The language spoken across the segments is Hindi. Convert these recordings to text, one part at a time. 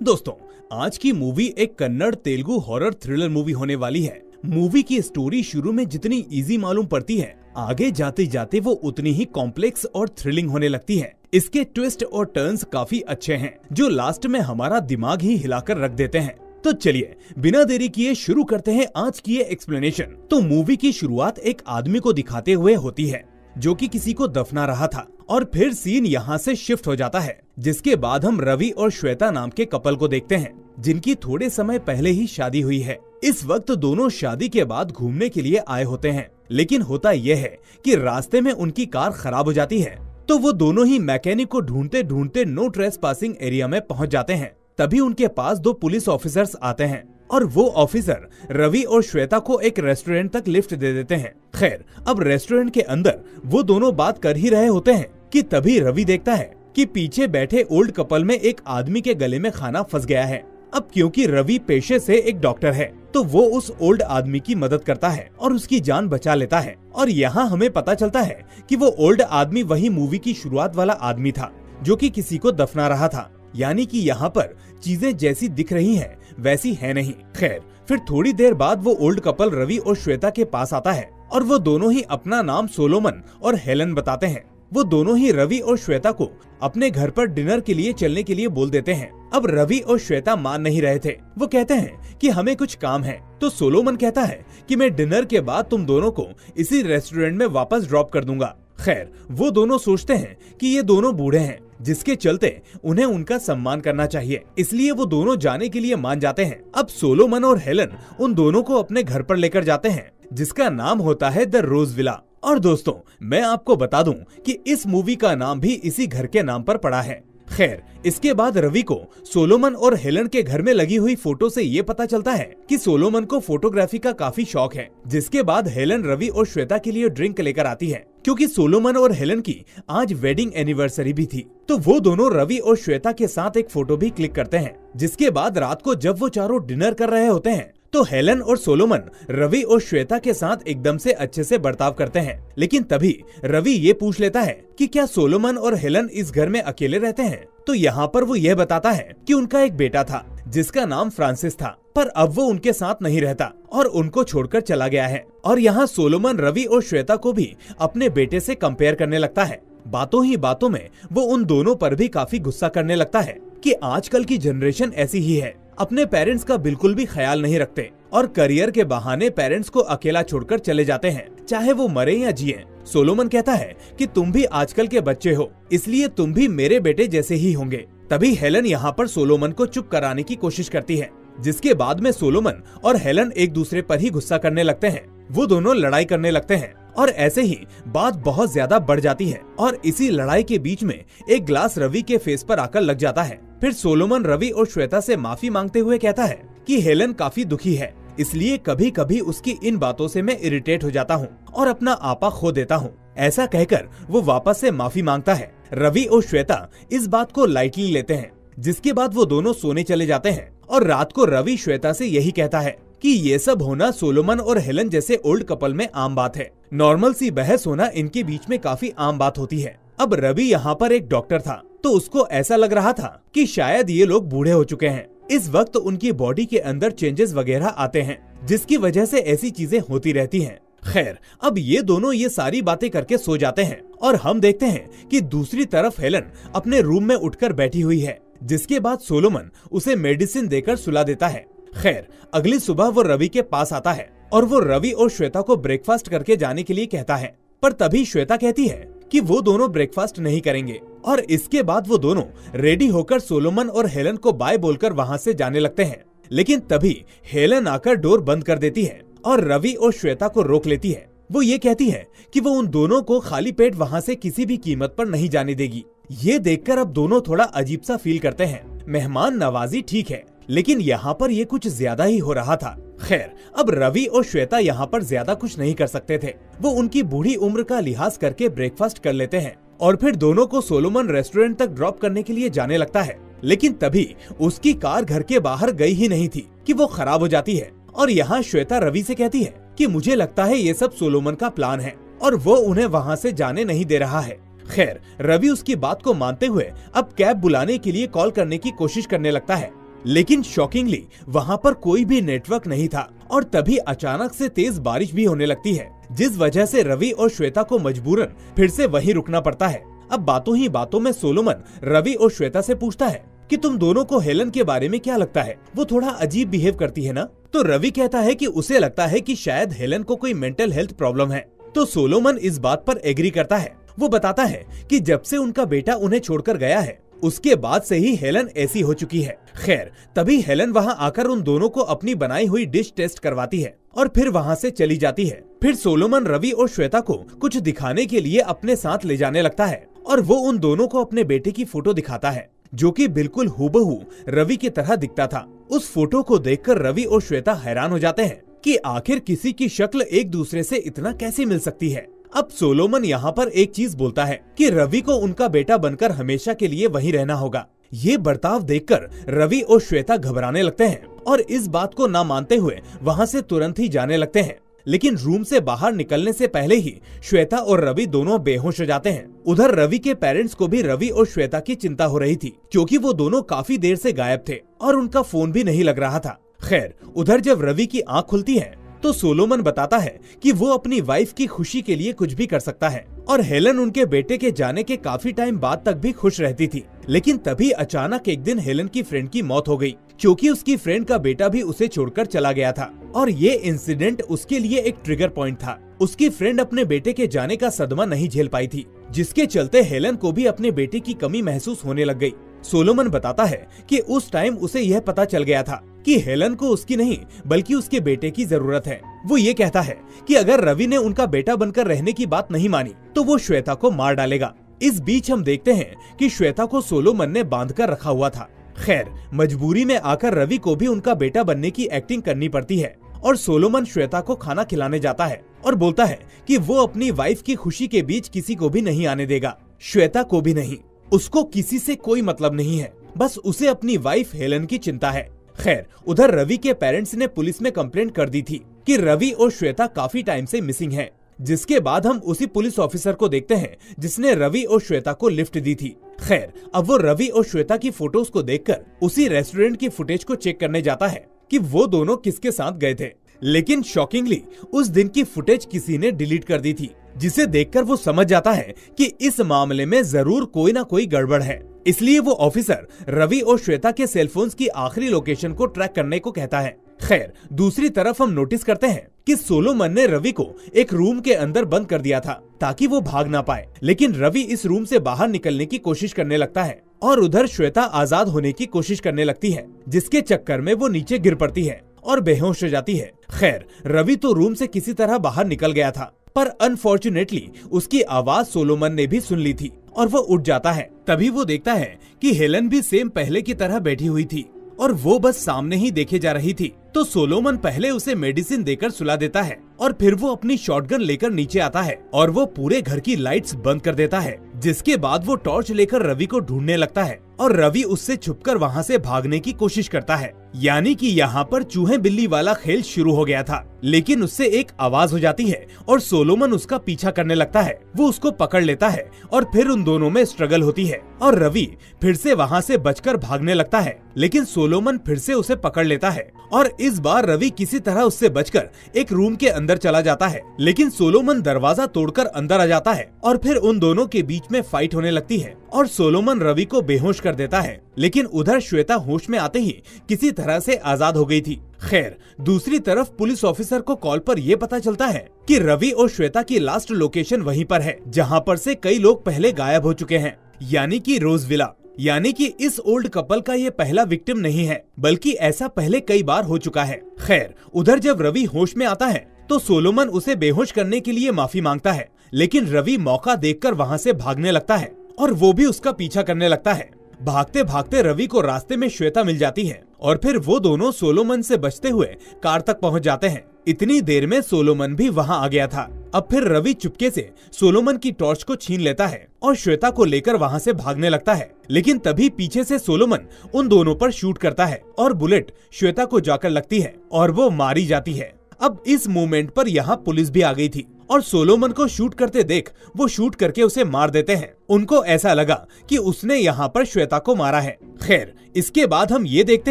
दोस्तों, आज की मूवी एक Kannada Telugu horror thriller movie होने वाली है। मूवी की स्टोरी शुरू में जितनी इजी मालूम पड़ती है, आगे जाते जाते वो उतनी ही कॉम्प्लेक्स और थ्रिलिंग होने लगती है। इसके ट्विस्ट और टर्न्स काफी अच्छे हैं, जो लास्ट में हमारा दिमाग ही हिलाकर रख देते हैं। तो चलिए बिना देरी किए शुरू करते हैं आज की ये एक्सप्लेनेशन। तो मूवी की शुरुआत एक आदमी को दिखाते हुए होती है, जो कि किसी को दफना रहा था, और फिर सीन यहाँ से शिफ्ट हो जाता है, जिसके बाद हम रवि और श्वेता नाम के कपल को देखते हैं, जिनकी थोड़े समय पहले ही शादी हुई है। इस वक्त दोनों शादी के बाद घूमने के लिए आए होते हैं, लेकिन होता यह है कि रास्ते में उनकी कार खराब हो जाती है। तो वो दोनों ही मैकेनिक को ढूंढते ढूंढते नो ट्रेसपासिंग एरिया में पहुंच जाते हैं। तभी उनके पास 2 पुलिस ऑफिसर्स आते हैं, और वो ऑफिसर रवि और श्वेता को एक रेस्टोरेंट तक लिफ्ट दे देते हैं। खैर, अब रेस्टोरेंट के अंदर वो दोनों बात कर ही रहे होते हैं कि तभी रवि देखता है कि पीछे बैठे ओल्ड कपल में एक आदमी के गले में खाना फंस गया है। अब क्योंकि रवि पेशे से एक डॉक्टर है, तो वो उस ओल्ड आदमी की मदद करता है और उसकी जान बचा लेता है। और यहाँ हमें पता चलता है कि वो ओल्ड आदमी वही मूवी की शुरुआत वाला आदमी था, जो कि किसी को दफना रहा था। यानी कि यहाँ पर चीजें जैसी दिख रही हैं, वैसी है नहीं। खैर, फिर थोड़ी देर बाद वो ओल्ड कपल रवि और श्वेता के पास आता है, और वो दोनों ही अपना नाम सोलोमन और हेलन बताते हैं। वो दोनों ही रवि और श्वेता को अपने घर पर डिनर के लिए चलने के लिए बोल देते हैं। अब रवि और श्वेता मान नहीं रहे थे। वो कहते हैं कि हमें कुछ काम है। तो सोलोमन कहता है कि मैं डिनर के बाद तुम दोनों को इसी रेस्टोरेंट में वापस ड्रॉप कर दूंगा। खैर, वो दोनों सोचते हैं कि ये दोनों बूढ़े हैं, जिसके चलते उन्हें उनका सम्मान करना चाहिए, इसलिए वो दोनों जाने के लिए मान जाते हैं। अब सोलोमन और हेलन उन दोनों को अपने घर पर लेकर जाते हैं, जिसका नाम होता है द रोज विला। और दोस्तों, मैं आपको बता दूं कि इस मूवी का नाम भी इसी घर के नाम पर पड़ा है। खैर, इसके बाद रवि को सोलोमन और हेलन के घर में लगी हुई फोटो से ये पता चलता है कि सोलोमन को फोटोग्राफी का काफी शौक है। जिसके बाद हेलन रवि और श्वेता के लिए ड्रिंक लेकर आती है, क्योंकि सोलोमन और हेलन की आज वेडिंग एनिवर्सरी भी थी। तो वो दोनों रवि और श्वेता के साथ एक फोटो भी क्लिक करते हैं। जिसके बाद रात को जब वो चारों डिनर कर रहे होते हैं, तो हेलन और सोलोमन रवि और श्वेता के साथ एकदम से अच्छे से बर्ताव करते हैं। लेकिन तभी रवि ये पूछ लेता है कि क्या सोलोमन और हेलन इस घर में अकेले रहते हैं। तो यहाँ पर वो ये बताता है कि उनका एक बेटा था, जिसका नाम फ्रांसिस था, पर अब वो उनके साथ नहीं रहता और उनको छोड़कर चला गया है। और यहाँ सोलोमन रवि और श्वेता को भी अपने बेटे से कंपेयर करने लगता है। बातों ही बातों में वो उन दोनों पर भी काफी गुस्सा करने लगता है कि आजकल की जनरेशन ऐसी ही है, अपने पेरेंट्स का बिल्कुल भी ख्याल नहीं रखते और करियर के बहाने पेरेंट्स को अकेला छोड़कर चले जाते हैं, चाहे वो मरे या जिए। सोलोमन कहता है कि तुम भी आजकल के बच्चे हो, इसलिए तुम भी मेरे बेटे जैसे ही होंगे। तभी हेलन यहाँ पर सोलोमन को चुप कराने की कोशिश करती है, जिसके बाद में सोलोमन और हेलन एक दूसरे पर ही गुस्सा करने लगते हैं। वो दोनों लड़ाई करने लगते हैं, और ऐसे ही बात बहुत ज्यादा बढ़ जाती है। और इसी लड़ाई के बीच में एक ग्लास रवि के फेस पर आकर लग जाता है। फिर सोलोमन रवि और श्वेता से माफी मांगते हुए कहता है कि हेलन काफी दुखी है, इसलिए कभी कभी उसकी इन बातों से मैं इरिटेट हो जाता हूँ और अपना आपा खो देता हूँ। ऐसा कहकर वो वापस से माफी मांगता है। रवि और श्वेता इस बात को लाइटली लेते हैं, जिसके बाद वो दोनों सोने चले जाते हैं। और रात को रवि श्वेता से यही कहता है कि ये सब होना सोलोमन और हेलन जैसे ओल्ड कपल में आम बात है। नॉर्मल सी बहस होना इनके बीच में काफी आम बात होती है। अब रवि यहाँ पर एक डॉक्टर था, तो उसको ऐसा लग रहा था कि शायद ये लोग बूढ़े हो चुके हैं। इस वक्त उनकी बॉडी के अंदर चेंजेस वगैरह आते हैं, जिसकी वजह से ऐसी चीजें होती रहती हैं। खैर, अब ये दोनों ये सारी बातें करके सो जाते हैं, और हम देखते हैं कि दूसरी तरफ हेलन अपने रूम में उठकर बैठी हुई है। जिसके बाद सोलोमन उसे मेडिसिन देकर सुला देता है। खैर, अगली सुबह वो रवि के पास आता है, और वो रवि और श्वेता को ब्रेकफास्ट करके जाने के लिए कहता है। पर तभी श्वेता कहती है कि वो दोनों ब्रेकफास्ट नहीं करेंगे। और इसके बाद वो दोनों रेडी होकर सोलोमन और हेलन को बाय बोलकर वहाँ से जाने लगते हैं। लेकिन तभी हेलन आकर डोर बंद कर देती है और रवि और श्वेता को रोक लेती है। वो ये कहती है कि वो उन दोनों को खाली पेट वहाँ से किसी भी कीमत पर नहीं जाने देगी। ये देखकर अब दोनों थोड़ा अजीब सा फील करते हैं। मेहमान नवाजी ठीक है, लेकिन यहाँ पर ये कुछ ज्यादा ही हो रहा था। खैर, अब रवि और श्वेता यहाँ पर ज्यादा कुछ नहीं कर सकते थे। वो उनकी बूढ़ी उम्र का लिहाज करके ब्रेकफास्ट कर लेते हैं, और फिर दोनों को सोलोमन रेस्टोरेंट तक ड्रॉप करने के लिए जाने लगता है। लेकिन तभी उसकी कार घर के बाहर गई ही नहीं थी कि वो खराब हो जाती है। और यहाँ श्वेता रवि से कहती है कि मुझे लगता है ये सब सोलोमन का प्लान है, और वो उन्हें वहाँ से जाने नहीं दे रहा है। खैर, रवि उसकी बात को मानते हुए अब कैब बुलाने के लिए कॉल करने की कोशिश करने लगता है। लेकिन शॉकिंगली वहाँ पर कोई भी नेटवर्क नहीं था और तभी अचानक से तेज बारिश भी होने लगती है, जिस वजह से रवि और श्वेता को मजबूरन फिर से वहीं रुकना पड़ता है। अब बातों ही बातों में सोलोमन रवि और श्वेता से पूछता है कि तुम दोनों को हेलन के बारे में क्या लगता है, वो थोड़ा अजीब बिहेव करती है ना? तो रवि कहता है कि उसे लगता है कि शायद हेलन को कोई मेंटल हेल्थ प्रॉब्लम है। तो सोलोमन इस बात पर एग्री करता है। वो बताता है कि जब से उनका बेटा उन्हें छोड़कर गया है उसके बाद से ही हेलन ऐसी हो चुकी है। खैर, तभी हेलन वहां आकर उन दोनों को अपनी बनाई हुई डिश टेस्ट करवाती है और फिर वहां से चली जाती है। फिर सोलोमन रवि और श्वेता को कुछ दिखाने के लिए अपने साथ ले जाने लगता है और वो उन दोनों को अपने बेटे की फोटो दिखाता है जो कि बिल्कुल हूबहू रवि की तरह दिखता था। उस फोटो को देखकर रवि और श्वेता हैरान हो जाते हैं कि आखिर किसी की शक्ल एक दूसरे से इतना कैसे मिल सकती है। अब सोलोमन यहाँ पर एक चीज बोलता है कि रवि को उनका बेटा बनकर हमेशा के लिए वहीं रहना होगा। ये बर्ताव देखकर रवि और श्वेता घबराने लगते हैं और इस बात को ना मानते हुए वहाँ से तुरंत ही जाने लगते हैं। लेकिन रूम से बाहर निकलने से पहले ही श्वेता और रवि दोनों बेहोश हो जाते हैं। उधर रवि के पेरेंट्स को भी रवि और श्वेता की चिंता हो रही थी क्योंकि वो दोनों काफी देर से गायब थे और उनका फोन भी नहीं लग रहा था। खैर, उधर जब रवि की आंख खुलती है तो सोलोमन बताता है कि वो अपनी वाइफ की खुशी के लिए कुछ भी कर सकता है और हेलन उनके बेटे के जाने के काफी टाइम बाद तक भी खुश रहती थी। लेकिन तभी अचानक एक दिन हेलन की फ्रेंड की मौत हो गई क्योंकि उसकी फ्रेंड का बेटा भी उसे छोड़कर चला गया था और ये इंसिडेंट उसके लिए एक ट्रिगर पॉइंट था। उसकी फ्रेंड अपने बेटे के जाने का सदमा नहीं झेल पाई थी, जिसके चलते हेलन को भी अपने बेटे की कमी महसूस होने लग गई। सोलोमन बताता है कि उस टाइम उसे यह पता चल गया था कि हेलन को उसकी नहीं बल्कि उसके बेटे की जरूरत है। वो ये कहता है कि अगर रवि ने उनका बेटा बनकर रहने की बात नहीं मानी तो वो श्वेता को मार डालेगा। इस बीच हम देखते हैं कि श्वेता को सोलोमन ने बांधकर रखा हुआ था। खैर, मजबूरी में आकर रवि को भी उनका बेटा बनने की एक्टिंग करनी पड़ती है और सोलोमन श्वेता को खाना खिलाने जाता है और बोलता है कि वो अपनी वाइफ की खुशी के बीच किसी को भी नहीं आने देगा, श्वेता को भी नहीं। उसको किसी से कोई मतलब नहीं है, बस उसे अपनी वाइफ हेलन की चिंता है। खैर, उधर रवि के पेरेंट्स ने पुलिस में कंप्लेंट कर दी थी कि रवि और श्वेता काफी टाइम से मिसिंग हैं। जिसके बाद हम उसी पुलिस ऑफिसर को देखते हैं जिसने रवि और श्वेता को लिफ्ट दी थी। खैर, अब वो रवि और श्वेता की फोटोज को देखकर उसी रेस्टोरेंट की फुटेज को चेक करने जाता है कि वो दोनों किसके साथ गए थे। लेकिन शॉकिंगली उस दिन की फुटेज किसी ने डिलीट कर दी थी, जिसे देखकर वो समझ जाता है कि इस मामले में जरूर कोई ना कोई गड़बड़ है। इसलिए वो ऑफिसर रवि और श्वेता के सेलफोन्स की आखिरी लोकेशन को ट्रैक करने को कहता है। खैर, दूसरी तरफ हम नोटिस करते हैं कि सोलोमन ने रवि को एक रूम के अंदर बंद कर दिया था ताकि वो भाग ना पाए। लेकिन रवि इस रूम से बाहर निकलने की कोशिश करने लगता है और उधर श्वेता आजाद होने की कोशिश करने लगती है, जिसके चक्कर में वो नीचे गिर पड़ती है और बेहोश हो जाती है। खैर, रवि तो रूम से किसी तरह बाहर निकल गया था, पर अनफॉर्चुनेटली उसकी आवाज सोलोमन ने भी सुन ली थी और वो उठ जाता है। तभी वो देखता है कि हेलन भी सेम पहले की तरह बैठी हुई थी और वो बस सामने ही देखे जा रही थी। तो सोलोमन पहले उसे मेडिसिन देकर सुला देता है और फिर वो अपनी शॉटगन लेकर नीचे आता है और वो पूरे घर की लाइट्स बंद कर देता है। जिसके बाद वो टॉर्च लेकर रवि को ढूंढने लगता है और रवि उससे छुपकर वहाँ से भागने की कोशिश करता है। यानी कि यहाँ पर चूहे बिल्ली वाला खेल शुरू हो गया था। लेकिन उससे एक आवाज हो जाती है और सोलोमन उसका पीछा करने लगता है। वो उसको पकड़ लेता है और फिर उन दोनों में स्ट्रगल होती है और रवि फिर से वहाँ से बचकर भागने लगता है। लेकिन सोलोमन फिर से उसे पकड़ लेता है और इस बार रवि किसी तरह उससे बचकर एक रूम के अंदर चला जाता है। लेकिन सोलोमन दरवाजा तोड़कर अंदर आ जाता है और फिर उन दोनों के बीच में फाइट होने लगती है और सोलोमन रवि को बेहोश कर देता है। लेकिन उधर श्वेता होश में आते ही किसी तरह से आजाद हो गई थी। खैर, दूसरी तरफ पुलिस ऑफिसर को कॉल पर यह पता चलता है कि रवि और श्वेता की लास्ट लोकेशन वहीं पर है जहां पर से कई लोग पहले गायब हो चुके हैं, यानी कि रोज विला। यानी कि इस ओल्ड कपल का ये पहला विक्टिम नहीं है, बल्कि ऐसा पहले कई बार हो चुका है। खैर, उधर जब रवि होश में आता है तो सोलोमन उसे बेहोश करने के लिए माफी मांगता है। लेकिन रवि मौका देखकर वहाँ से भागने लगता है और वो भी उसका पीछा करने लगता है। भागते भागते रवि को रास्ते में श्वेता मिल जाती है और फिर वो दोनों सोलोमन से बचते हुए कार तक पहुंच जाते हैं। इतनी देर में सोलोमन भी वहां आ गया था। अब फिर रवि चुपके से सोलोमन की टॉर्च को छीन लेता है और श्वेता को लेकर वहां से भागने लगता है। लेकिन तभी पीछे से सोलोमन उन दोनों पर शूट करता है और बुलेट श्वेता को जाकर लगती है और वो मारी जाती है। अब इस मोमेंट पर यहाँ पुलिस भी आ गई थी और सोलोमन को शूट करते देख वो शूट करके उसे मार देते हैं। उनको ऐसा लगा कि उसने यहाँ पर श्वेता को मारा है। खैर, इसके बाद हम ये देखते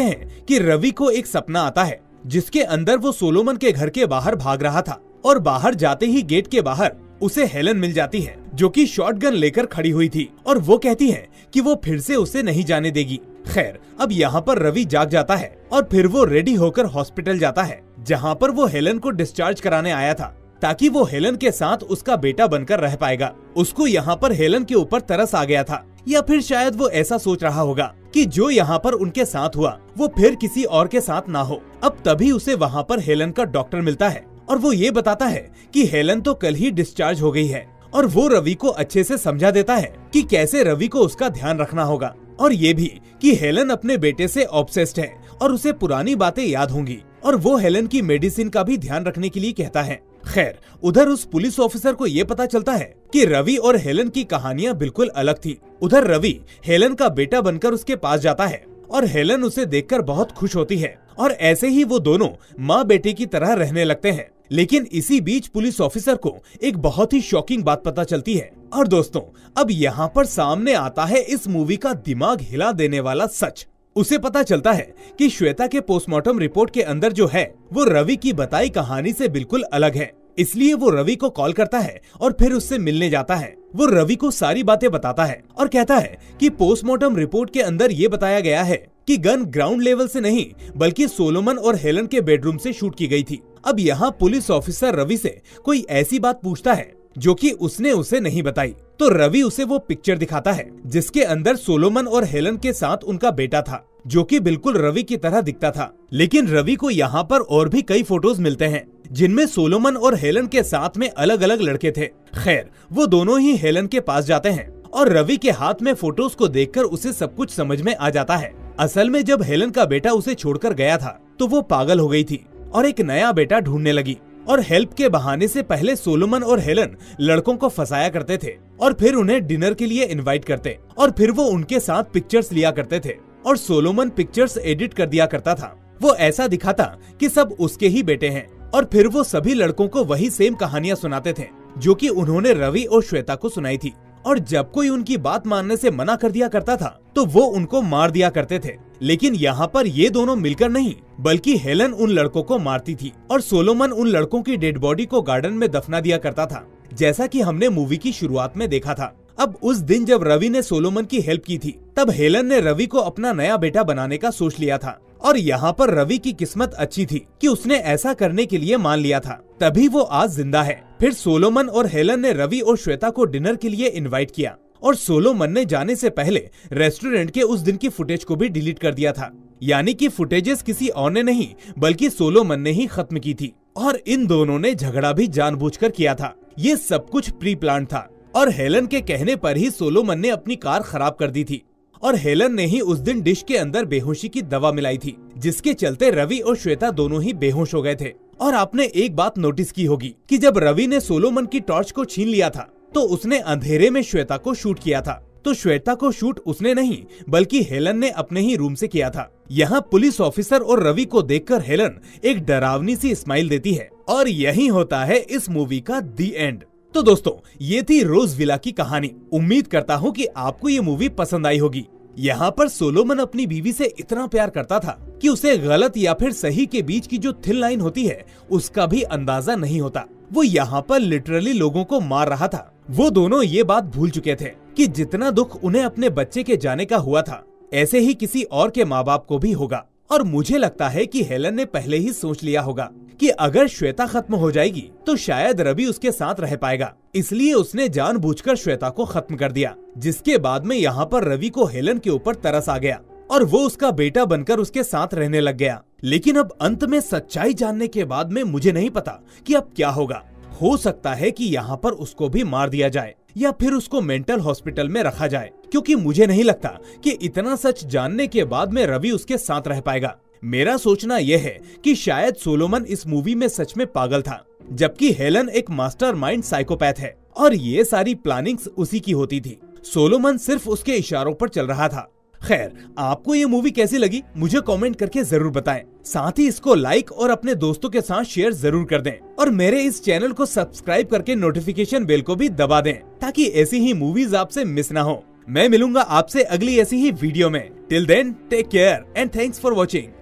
हैं कि रवि को एक सपना आता है जिसके अंदर वो सोलोमन के घर के बाहर भाग रहा था और बाहर जाते ही गेट के बाहर उसे हेलन मिल जाती है जो कि शॉटगन लेकर खड़ी हुई थी और वो कहती है कि वो फिर से उसे नहीं जाने देगी। खैर, अब यहाँ पर रवि जाग जाता है और फिर वो रेडी होकर हॉस्पिटल जाता है जहाँ पर वो हेलन को डिस्चार्ज कराने आया था ताकि वो हेलन के साथ उसका बेटा बनकर रह पाएगा। उसको यहाँ पर हेलन के ऊपर तरस आ गया था या फिर शायद वो ऐसा सोच रहा होगा कि जो यहाँ पर उनके साथ हुआ वो फिर किसी और के साथ ना हो। अब तभी उसे वहाँ पर हेलन का डॉक्टर मिलता है और वो ये बताता है कि हेलन तो कल ही डिस्चार्ज हो गई है और वो रवि को अच्छे से समझा देता है कि कैसे रवि को उसका ध्यान रखना होगा और ये भी कि हेलन अपने बेटे से ऑब्सेस्ड है और उसे पुरानी बातें याद होंगी और वो हेलन की मेडिसिन का भी ध्यान रखने के लिए कहता है। खैर, उधर उस पुलिस ऑफिसर को ये पता चलता है कि रवि और हेलन की कहानियां बिल्कुल अलग थी। उधर रवि हेलन का बेटा बनकर उसके पास जाता है और हेलन उसे देखकर बहुत खुश होती है और ऐसे ही वो दोनों माँ बेटे की तरह रहने लगते हैं। लेकिन इसी बीच पुलिस ऑफिसर को एक बहुत ही शॉकिंग बात पता चलती है और दोस्तों, अब यहाँ पर सामने आता है इस मूवी का दिमाग हिला देने वाला सच। उसे पता चलता है कि श्वेता के पोस्टमार्टम रिपोर्ट के अंदर जो है वो रवि की बताई कहानी से बिल्कुल अलग है। इसलिए वो रवि को कॉल करता है और फिर उससे मिलने जाता है। वो रवि को सारी बातें बताता है और कहता है कि पोस्टमार्टम रिपोर्ट के अंदर ये बताया गया है कि गन ग्राउंड लेवल से नहीं बल्कि सोलोमन और हेलन के बेडरूम से शूट की गई थी। अब यहाँ पुलिस ऑफिसर रवि से कोई ऐसी बात पूछता है जो कि उसने उसे नहीं बताई, तो रवि उसे वो पिक्चर दिखाता है जिसके अंदर सोलोमन और हेलन के साथ उनका बेटा था जो कि बिल्कुल रवि की तरह दिखता था। लेकिन रवि को यहाँ पर और भी कई फोटोज मिलते हैं जिनमें सोलोमन और हेलन के साथ में अलग अलग लड़के थे। खैर, वो दोनों ही हेलन के पास जाते हैं और रवि के हाथ में फोटोज को देखकर उसे सब कुछ समझ में आ जाता है। असल में जब हेलन का बेटा उसे छोड़कर गया था तो वो पागल हो गई थी और एक नया बेटा ढूंढने लगी और हेल्प के बहाने से पहले सोलोमन और हेलन लड़कों को फंसाया करते थे और फिर उन्हें डिनर के लिए इनवाइट करते और फिर वो उनके साथ पिक्चर्स लिया करते थे और सोलोमन पिक्चर्स एडिट कर दिया करता था। वो ऐसा दिखाता कि सब उसके ही बेटे हैं और फिर वो सभी लड़कों को वही सेम कहानियां सुनाते थे जो कि उन्होंने रवि और श्वेता को सुनाई थी। और जब कोई उनकी बात मानने से मना कर दिया करता था तो वो उनको मार दिया करते थे। लेकिन यहाँ पर ये दोनों मिलकर नहीं बल्कि हेलन उन लड़कों को मारती थी और सोलोमन उन लड़कों की डेड बॉडी को गार्डन में दफना दिया करता था, जैसा कि हमने मूवी की शुरुआत में देखा था। अब उस दिन जब रवि ने सोलोमन की हेल्प की थी तब हेलन ने रवि को अपना नया बेटा बनाने का सोच लिया था और यहाँ पर रवि की किस्मत अच्छी थी कि उसने ऐसा करने के लिए मान लिया था, तभी वो आज जिंदा है। फिर सोलोमन और हेलन ने रवि और श्वेता को डिनर के लिए इनवाइट किया और सोलोमन ने जाने से पहले रेस्टोरेंट के उस दिन की फुटेज को भी डिलीट कर दिया था, यानी कि फुटेजेस किसी और ने नहीं बल्कि सोलोमन ने ही खत्म की थी और इन दोनों ने झगड़ा भी जानबूझकर किया था। ये सब कुछ प्री प्लान था और हेलन के कहने पर ही सोलोमन ने अपनी कार खराब कर दी थी और हेलन ने ही उस दिन डिश के अंदर बेहोशी की दवा मिलाई थी जिसके चलते रवि और श्वेता दोनों ही बेहोश हो गए थे। और आपने एक बात नोटिस की होगी कि जब रवि ने सोलोमन की टॉर्च को छीन लिया था तो उसने अंधेरे में श्वेता को शूट किया था। तो श्वेता को शूट उसने नहीं बल्कि हेलन ने अपने ही रूम से किया था। यहाँ पुलिस ऑफिसर और रवि को देखकर हेलन एक डरावनी सी स्माइल देती है और यही होता है इस मूवी का दी एंड। तो दोस्तों, ये थी रोज विला की कहानी। उम्मीद करता हूँ कि आपको ये मूवी पसंद आई होगी। यहाँ पर सोलोमन अपनी बीवी से इतना प्यार करता था कि उसे गलत या फिर सही के बीच की जो थिन लाइन होती है उसका भी अंदाजा नहीं होता। वो यहाँ पर लिटरली लोगों को मार रहा था। वो दोनों ये बात भूल चुके थे कि जितना दुख उन्हें अपने बच्चे के जाने का हुआ था ऐसे ही किसी और के माँ बाप को भी होगा। और मुझे लगता है कि हेलन ने पहले ही सोच लिया होगा कि अगर श्वेता खत्म हो जाएगी तो शायद रवि उसके साथ रह पाएगा, इसलिए उसने जानबूझकर श्वेता को खत्म कर दिया। जिसके बाद में यहाँ पर रवि को हेलन के ऊपर तरस आ गया और वो उसका बेटा बनकर उसके साथ रहने लग गया। लेकिन अब अंत में सच्चाई जानने के बाद में मुझे नहीं पता कि अब क्या होगा। हो सकता है कि यहाँ पर उसको भी मार दिया जाए या फिर उसको मेंटल हॉस्पिटल में रखा जाए, क्योंकि मुझे नहीं लगता कि इतना सच जानने के बाद में रवि उसके साथ रह पाएगा। मेरा सोचना यह है कि शायद सोलोमन इस मूवी में सच में पागल था, जबकि हेलन एक मास्टरमाइंड साइकोपैथ है और ये सारी प्लानिंग्स उसी की होती थी। सोलोमन सिर्फ उसके इशारों पर चल रहा था। खैर, आपको ये मूवी कैसी लगी मुझे कमेंट करके जरूर बताएं। साथ ही इसको लाइक और अपने दोस्तों के साथ शेयर जरूर कर दें और मेरे इस चैनल को सब्सक्राइब करके नोटिफिकेशन बेल को भी दबा दें ताकि ऐसी ही मूवीज आपसे मिस ना हो। मैं मिलूंगा आपसे अगली ऐसी ही वीडियो में। Till then take care and thanks for watching.